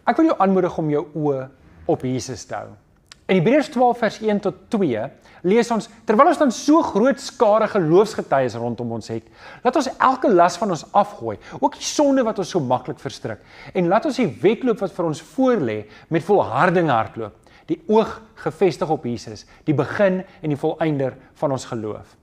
Ek wil jou aanmoedig om jou oë op Jesus te hou. In Hebreërs 12 vers 1 tot 2 lees ons, terwyl ons dan so groot skare geloofsgetuies rondom ons het, laat ons elke las van ons afgooi, ook die sonde wat ons so maklik verstrik, en laat ons die wedloop wat vir ons voorlê met volharding hardloop, die oog gefestig op Jesus, die begin en die volëinder van ons geloof.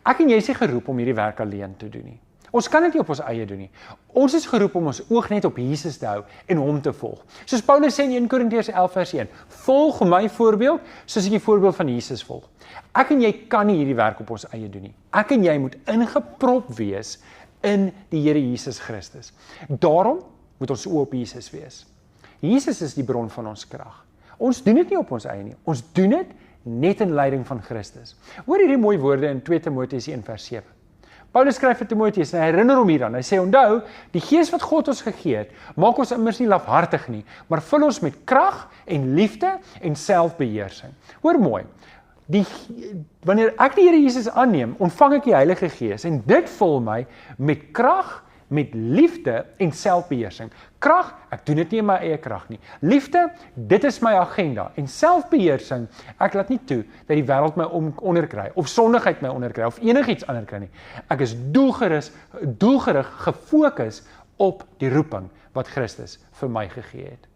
Ek en jy is nie geroep om hierdie werk alleen te doen nie. Ons kan dit nie op ons eie doen nie. Ons is geroep om ons oog net op Jesus te hou en hom te volg. Soos Paulus sê in 1 Korintiërs 11 vers 1, volg my voorbeeld soos ek die voorbeeld van Jesus volg. Ek en jy kan nie hierdie werk op ons eie doen nie. Ek en jy moet ingeprop wees in die Here Jesus Christus. Daarom moet ons oë op Jesus wees. Jesus is die bron van ons krag. Ons doen dit nie op ons eie nie. Ons doen dit net in leiding van Christus. Hoor hierdie mooi woorde in 2 Timoteus 1 vers 7. Paulus skryf vir Timoteus en hy herinner hom hieraan. Hy sê, onthou, die gees wat God ons gegee het, maak ons immers nie lafhartig nie, maar vul ons met krag en liefde en selfbeheersing. Hoor mooi, wanneer ek die Here Jesus aanneem, ontvang ek die Heilige Gees en dit vul my met krag, met liefde en selfbeheersing. Krag, ek doen dit nie in my eie krag nie. Liefde, dit is my agenda. En selfbeheersing, ek laat nie toe dat die wêreld my onderkry, of sondigheid my onderkry, of enigiets ander kry nie. Ek is doelgerig gefokus op die roeping wat Christus vir my gegee het.